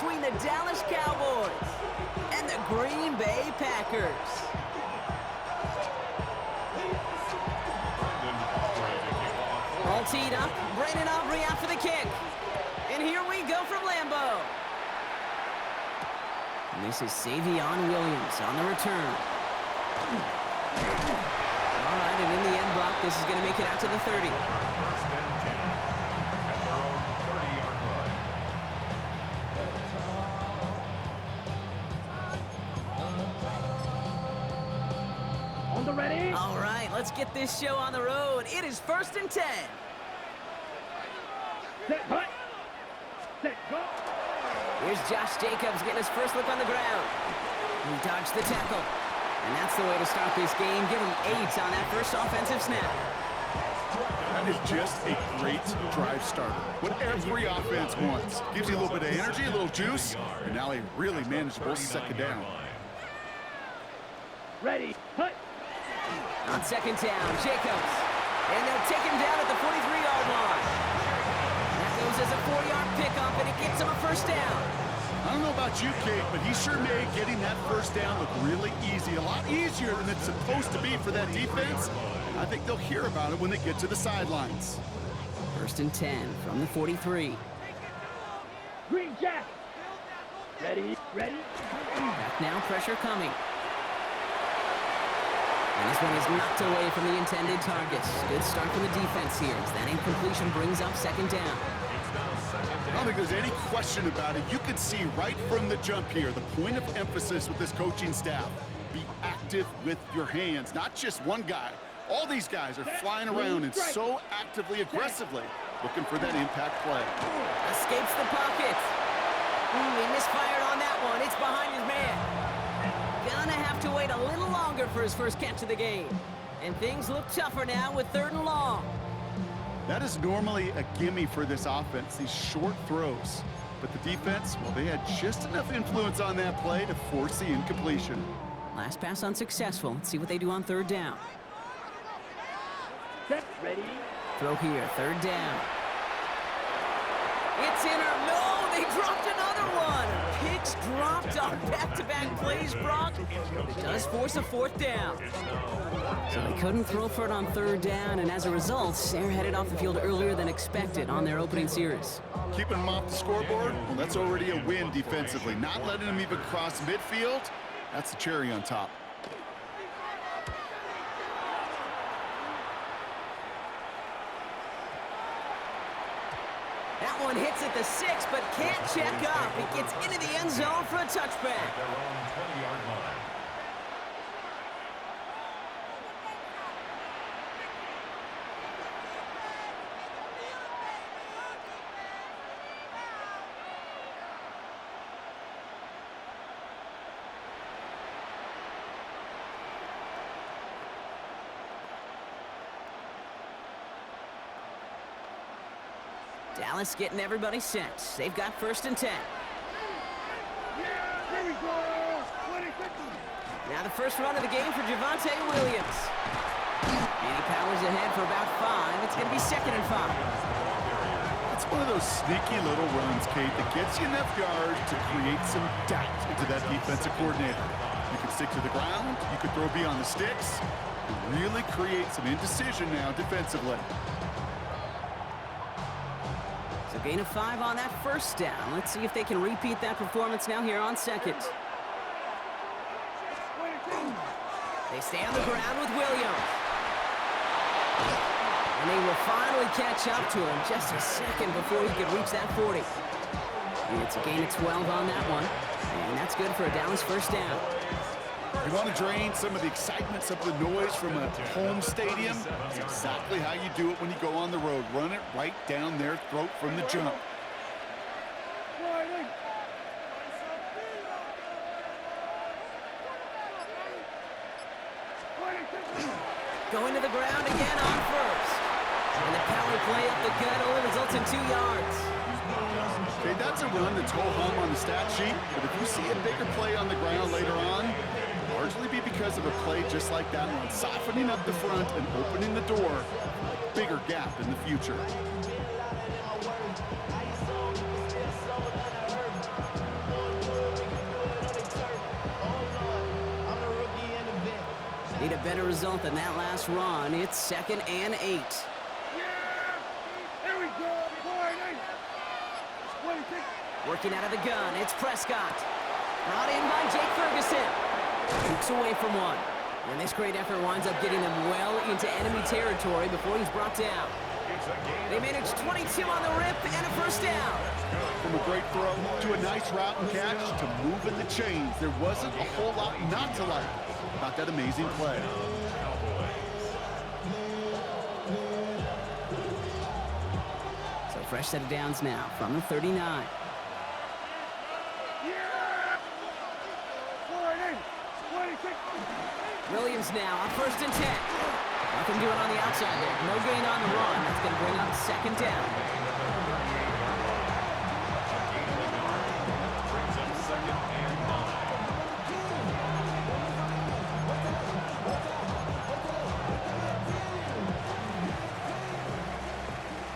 between the Dallas Cowboys and the Green Bay Packers. All teed up, Brandon Aubrey out for the kick. And here we go from Lambeau. And this is Savion Williams on the return. All right, and in the end block, this is going to make it out to the 30. On the ready. All right, let's get this show on the road. It is 1st and 10. Set, cut. Set, go. Here's Josh Jacobs getting his first look on the ground. He dodged the tackle. And that's the way to start this game. Give him 8 on that first offensive snap. That is just a great drive starter. What every offense wants. Gives you a little bit of energy, a little juice, and now a really manageable second down. Ready, cut. On second down, Jacobs. And they'll take him down at the 43-yard line. That goes as a 4-yard pickup, and it gets him a first down. I don't know about you, Kate, but he sure made getting that first down look really easy. A lot easier than it's supposed to be for that defense. I think they'll hear about it when they get to the sidelines. 1st and 10 from the 43. Green Jack. Ready, ready. Back now, pressure coming. And this one is knocked away from the intended targets. Good start from the defense here as that incompletion brings up 2nd down. I don't think there's any question about it. You could see right from the jump here, the point of emphasis with this coaching staff. Be active with your hands, not just one guy. All these guys are flying around and so actively, aggressively looking for that impact play. Escapes the pocket. He misfired on that one. It's behind his man. Gonna have to wait a little longer for his first catch of the game. And things look tougher now with 3rd and long. That is normally a gimme for this offense, these short throws. But the defense, well, they had just enough influence on that play to force the incompletion. Last pass unsuccessful. Let's see what they do on 3rd down. Set, ready. Throw here, 3rd down. It's in or no, they dropped another one. Picks dropped on back-to-back plays, Brock. It does force a 4th down. So they couldn't throw for it on 3rd down, and as a result, they're headed off the field earlier than expected on their opening series. Keeping them off the scoreboard, well, that's already a win defensively. Not letting them even cross midfield, that's the cherry on top. That one hits at the 6, but can't check up. It gets into the end zone for a touchback. Dallas getting everybody set. They've got 1st and 10. Now the first run of the game for Javonte Williams. And he powers ahead for about 5. It's going to be 2nd and 5. It's one of those sneaky little runs, Kate, that gets you enough yards to create some doubt into that defensive coordinator. You can stick to the ground, you can throw beyond the sticks, and really create some indecision now defensively. So gain of 5 on that first down. Let's see if they can repeat that performance now here on 2nd. They stay on the ground with Williams. And they will finally catch up to him just a second before he could reach that 40. And it's a gain of 12 on that one. And that's good for a Dallas first down. You want to drain some of the excitement, some of the noise from a home stadium? That's exactly how you do it when you go on the road. Run it right down their throat from the jump. Going to the ground again on 1st. And the power play up the gut only results in 2 yards. Okay, that's a run that's ho-hum on the stat sheet, but if you see a bigger play on the ground later on, largely be because of a play just like that one, softening up the front and opening the door for a bigger gap in the future. better result than that last run. It's 2nd and 8. Here we go. Working out of the gun, it's Prescott. Brought in by Jake Ferguson. Shoots away from one. And this great effort winds up getting them well into enemy territory before he's brought down. They manage 22 on the rip and a first down. From a great throw to a nice route and catch to moving the chains, there wasn't a whole lot not to like about that amazing play. So fresh set of downs now from the 39. Williams now on 1st and 10. Nothing doing on the outside there. No gain on the run. That's going to bring up 2nd down.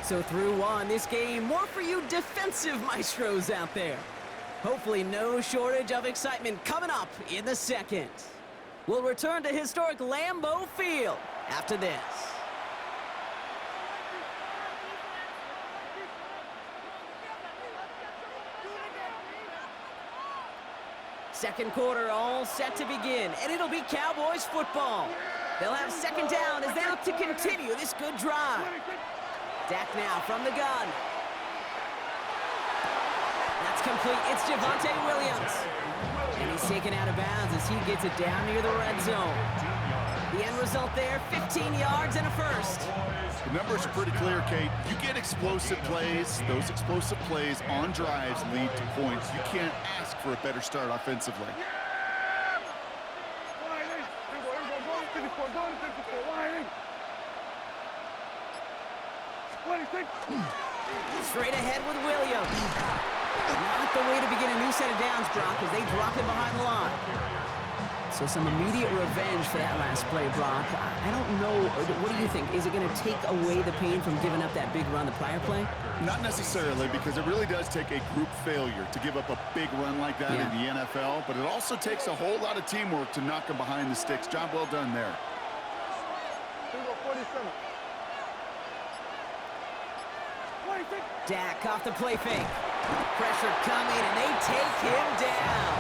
So through one, this game, more for you defensive maestros out there. Hopefully no shortage of excitement coming up in the second. We'll return to historic Lambeau Field after this. Second quarter all set to begin, and it'll be Cowboys football. They'll have 2nd down as they look to continue this good drive. Dak now from the gun. That's complete. It's Javonte Williams. And he's taken out of bounds as he gets it down near the red zone. The end result there, 15 yards and a first. The numbers are pretty clear, Kate. You get explosive plays. Those explosive plays on drives lead to points. You can't ask for a better start offensively. Straight ahead with Williams. Not the way to begin a new set of downs, Brock, as they drop him behind the line. So some immediate revenge for that last play, Brock. I don't know. What do you think? Is it going to take away the pain from giving up that big run the prior play? Not necessarily, because it really does take a group failure to give up a big run like that in the NFL, but it also takes a whole lot of teamwork to knock him behind the sticks. Job well done there. Dak off the play fake. Pressure coming, and they take him down.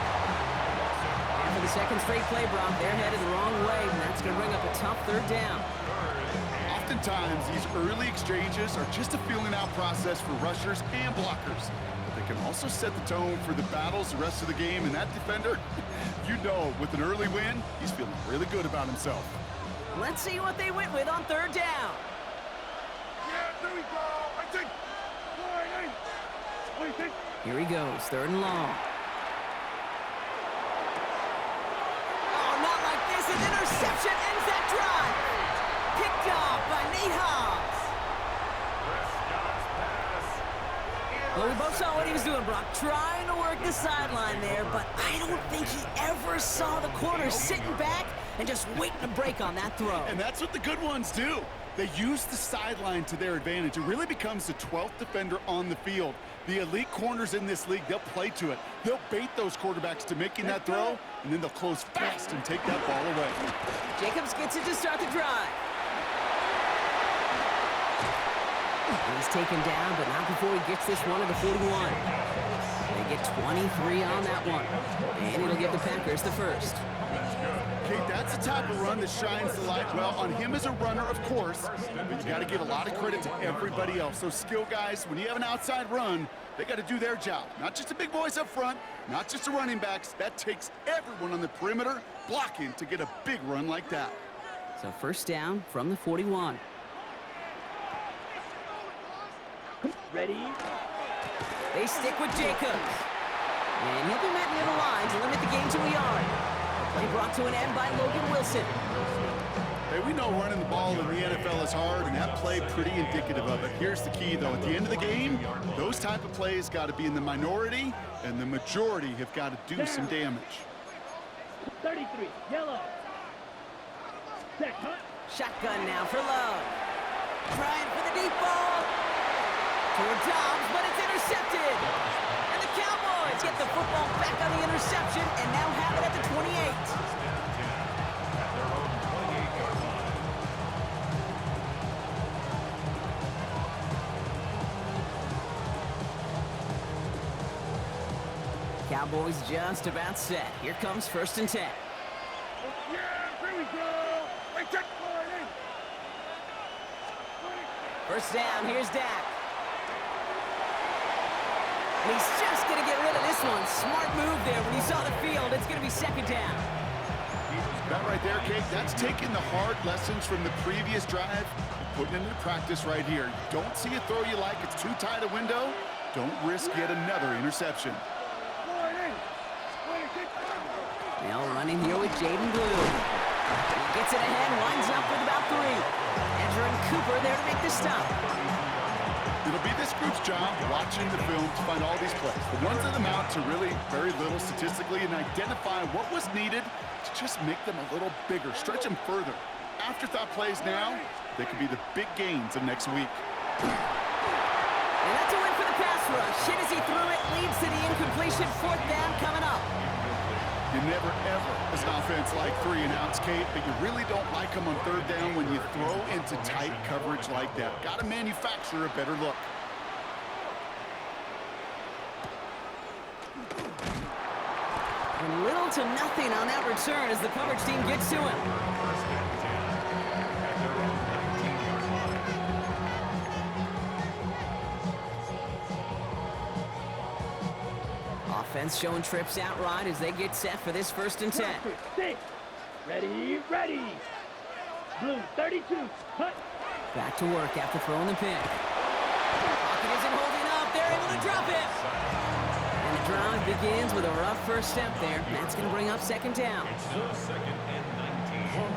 And for the second straight play, Brock, they're headed the wrong way, and that's going to bring up a tough 3rd down. Oftentimes, these early exchanges are just a feeling-out process for rushers and blockers. But they can also set the tone for the battles the rest of the game, and that defender, you know, with an early win, he's feeling really good about himself. Let's see what they went with on 3rd down. There we go. Here he goes, 3rd and long. Oh, not like this. An interception ends that drive. Picked off by Nate Hobbs. Well, we both saw what he was doing, Brock. Trying to work the sideline there, but I don't think he ever saw the corner sitting back and just waiting to break on that throw. And that's what the good ones do. They use the sideline to their advantage. It really becomes the 12th defender on the field. The elite corners in this league, they'll play to it. They'll bait those quarterbacks to making that throw, and then they'll close fast and take that ball away. Jacobs gets it to start the drive. He's taken down, but not before he gets this one to the 41. They get 23 on that one, and it'll give the Packers the first. Kate, that's the type of run that shines the light well on him as a runner, of course, but you got to give a lot of credit to everybody else. Those skill guys, when you have an outside run, they got to do their job. Not just the big boys up front, not just the running backs. That takes everyone on the perimeter blocking to get a big run like that. So 1st down from the 41. Ready? They stick with Jacobs. And he'll be met near the line to limit the game to a yard. The play brought to an end by Logan Wilson. Hey, we know running the ball in the NFL is hard, and that play pretty indicative of it. Here's the key, though. At the end of the game, those type of plays got to be in the minority, and the majority have got to do some damage. 33, yellow. Set, cut. Shotgun now for Love. Trying for the deep ball. Toward Dobbs, but it's intercepted. And the Cowboys get the football back on the interception and now have it at the 28. Cowboys just about set. Here comes 1st and 10. Yeah, here we go. Wait, check for it in. First down, here's Dak. And he's just going to get rid of this one. Smart move there when he saw the field. It's going to be 2nd down. That right there, Kate, that's taking the hard lessons from the previous drive and putting it into practice right here. You don't see a throw you like, it's too tight a window, don't risk yet another interception. Now running here with Jaden Blue. He gets it ahead, winds up with about 3. Ezra and Cooper there to make the stop. It'll be this group's job watching the film to find all these plays. The ones that amount to really very little statistically and identify what was needed to just make them a little bigger, stretch them further. Afterthought plays now, they could be the big gains of next week. And that's a win for the pass rush. Hit as he threw it, leads to the incompletion. 4th down coming up. You never, ever, as an offense, like 3 and outs, Kate, but you really don't like them on 3rd down when you throw into tight coverage like that. Got to manufacture a better look. And little to nothing on that return as the coverage team gets to him. Offense showing trips out right as they get set for this 1st and 10. 6. Ready, ready. Blue, 32. Cut. Back to work after throwing the pick. Pocket isn't holding up. They're able to drop it. And the drive begins with a rough first step there. That's going to bring up 2nd down. It's still 2nd and 19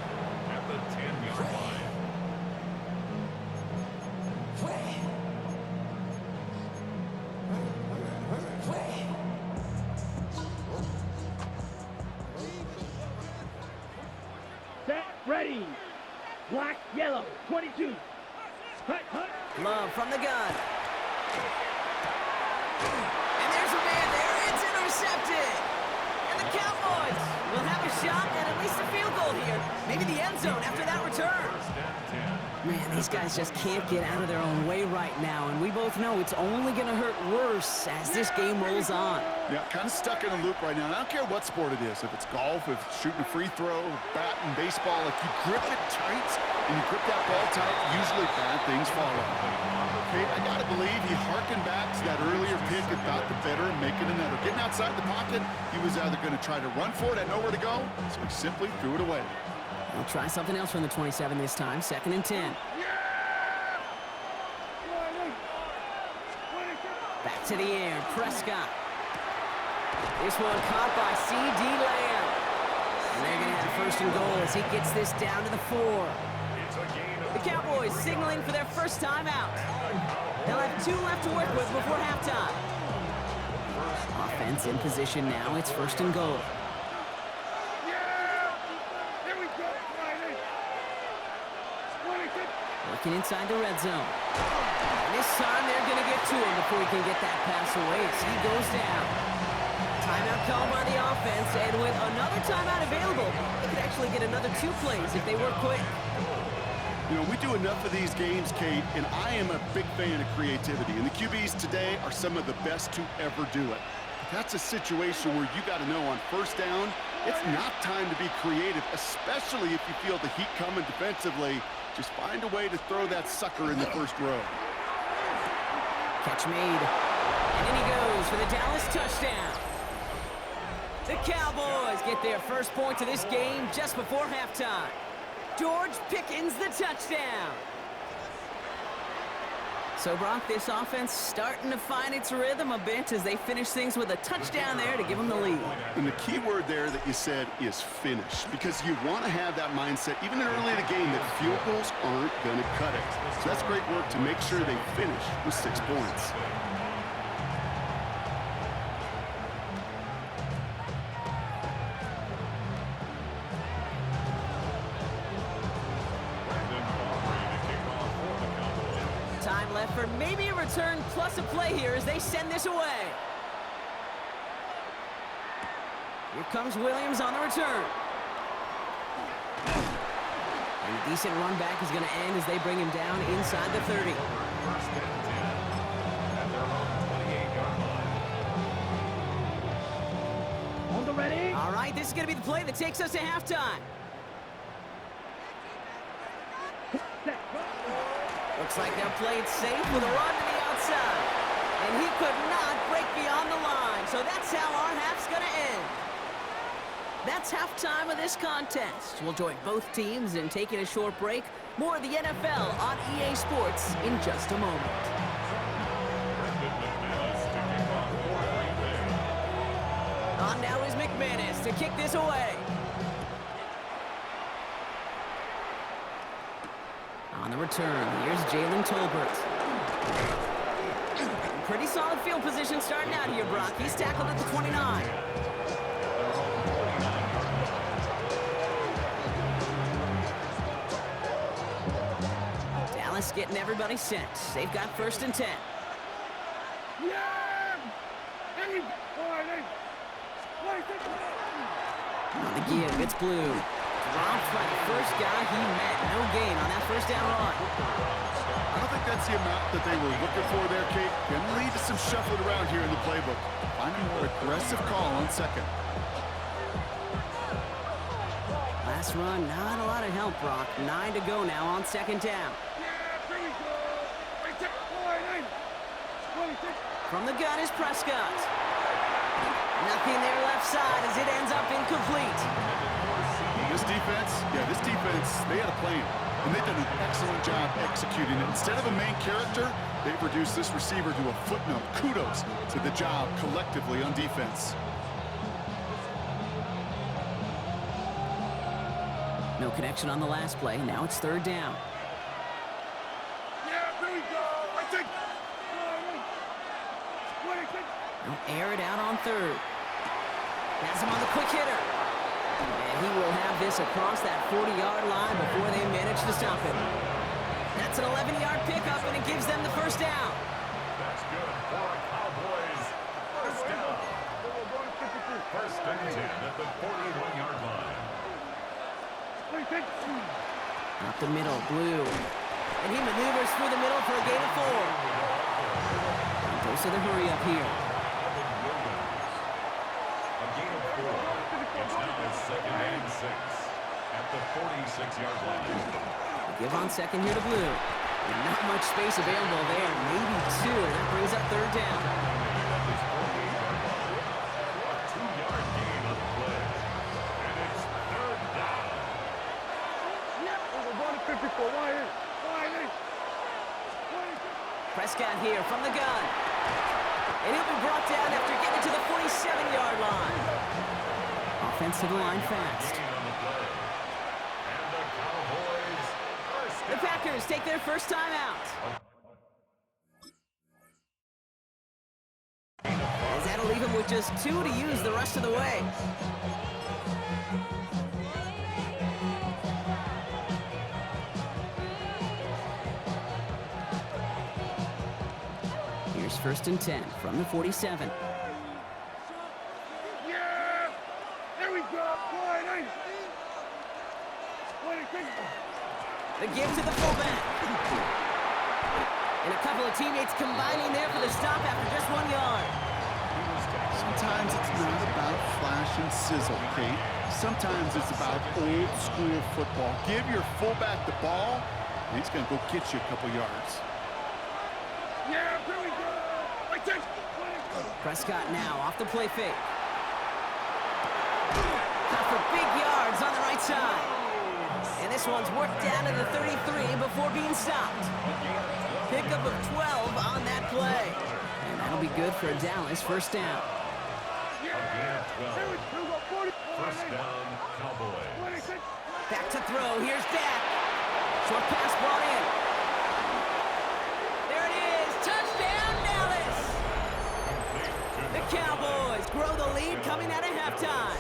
at the 10-yard line. Set, ready. Black, yellow, 22. Cut, cut. Love from the gun. And there's a man there. It's intercepted. And the Cowboys will have a shot at least a field goal here. Maybe the end zone after that return. Man, these guys just can't get out of their own way right now. And we both know it's only going to hurt worse as this game rolls on. Yeah, kind of stuck in a loop right now. And I don't care what sport it is. If it's golf, if it's shooting a free throw, batting, baseball, like you grip it tight and you grip that ball tight, usually bad things follow. Okay, I got to believe he harkened back to that earlier pick and thought the better and making another. Getting outside the pocket, he was either going to try to run for it, had nowhere to go, so he simply threw it away. We'll try something else from the 27 this time. 2nd and 10. Back to the air. Prescott. This one caught by C.D. Lamb. And they're going to have 1st and goal as he gets this down to the 4. The Cowboys signaling for their first time out. They'll have 2 left to work with before halftime. Offense in position now. It's 1st and goal. Working inside the red zone. And this time they're going to get to him before he can get that pass away as he goes down. Timeout called by the offense, and with another timeout available, they could actually get another 2 plays if they work quick. You know, we do enough of these games, Kate, and I am a big fan of creativity. And the QBs today are some of the best to ever do it. That's a situation where you got to know on 1st down, it's not time to be creative, especially if you feel the heat coming defensively. Just find a way to throw that sucker in the 1st row. Catch made. And in he goes for the Dallas touchdown. The Cowboys get their first point of this game just before halftime. George Pickens the touchdown. So, Brock, this offense starting to find its rhythm a bit as they finish things with a touchdown there to give them the lead. And the key word there that you said is finish, because you want to have that mindset, even early in the game, that field goals aren't going to cut it. So that's great work to make sure they finish with 6 points. Time left for maybe a return plus a play here as they send this away. Here comes Williams on the return. And a decent run back is going to end as they bring him down inside the 30. ready? All right, this is going to be the play that takes us to halftime. Looks like they'll play it safe with a run to the outside. And he could not break beyond the line, so that's how our half's going to end. That's halftime of this contest. We'll join both teams in taking a short break. More of the NFL on EA Sports in just a moment. On now is McManus to kick this away. On the return, here's Jalen Tolbert. Pretty solid field position starting out here, Brock. He's tackled at the 29. Dallas getting everybody set. They've got 1st and 10. On the give, it's Blue. Dropped by the first guy he met. No gain on that 1st down run. I don't think that's the amount that they were looking for there, Kate. Going to lead to some shuffling around here in the playbook. Find a more aggressive call on 2nd. Last run, not a lot of help, Brock. 9 to go now on 2nd down. From the gun is Prescott. Nothing there left side as it ends up incomplete. This defense, they had a plan, and they've done an excellent job executing it. Instead of a main character, they've reduced this receiver to a footnote. Kudos to the job collectively on defense. No connection on the last play. Now it's 3rd down. They'll air it out on 3rd. Has him on the quick hitter. And he will have this across that 40-yard line before they manage to stop him. That's an 11-yard pickup, and it gives them the 1st down. That's good for our Cowboys. 1st down. 1st and 10 at the 41-yard line. Up the middle, Blue. And he maneuvers through the middle for a gain of 4. Goes to the hurry up here. A gain of 4. It's now 2nd and 6 at the 46-yard line. Give on 2nd here to Blue. And not much space available there. Maybe 2. That brings up 3rd down. A 2-yard gain on the play. And it's 3rd down. Prescott here from the gun. And he'll be brought down after getting to the 47-yard line. Offense to the line fast. Gain on the play. And the Cowboys first The down. Packers take their first time out. As that'll leave him with just 2 to use the rest of the way. Here's 1st and 10 from the 47. The give to the fullback. And a couple of teammates combining there for the stop after just 1 yard. Sometimes it's not about flash and sizzle, Kate. Sometimes it's about old school football. Give your fullback the ball, and he's going to go get you a couple yards. Prescott now off the play fake. Got for big yards on the right side. And this one's worked down to the 33 before being stopped. Pickup of 12 on that play. And that'll be good for a Dallas 1st down. A gain of 12. 1st down, Cowboys. Back to throw. Here's Dak. Short pass brought in. There it is. Touchdown, Dallas. The Cowboys grow the lead coming out of halftime.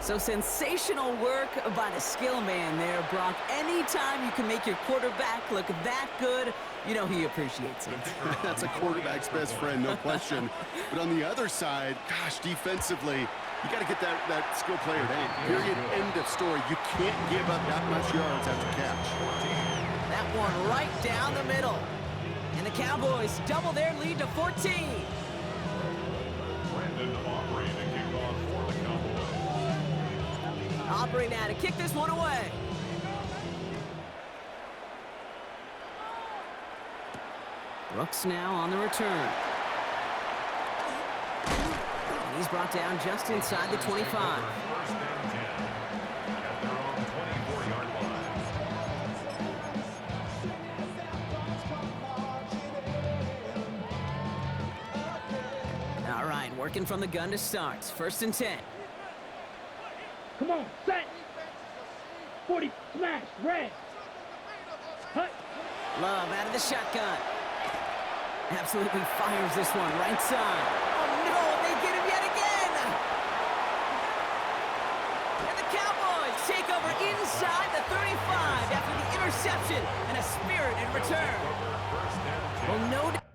So sensational work by the skill man there, Brock. Anytime you can make your quarterback look that good, you know he appreciates it. That's a quarterback's best friend, no question. But on the other side, gosh, defensively, you got to get that skill player down. Period, end of story. You can't give up that much yards after catch. That one right down the middle. And the Cowboys double their lead to 14. Brandon Aubrey now to kick this one away. Brooks now on the return. And he's brought down just inside the 25. First and 10 at their own 24-yard line. All right, working from the gun to start. First and 10. Come on, set. 40, smash, red. Hut. Love out of the shotgun. Absolutely fires this one right side. Oh no, they get him yet again. And the Cowboys take over inside the 35 after the interception and a spirit in return. First and 10. Well, no doubt.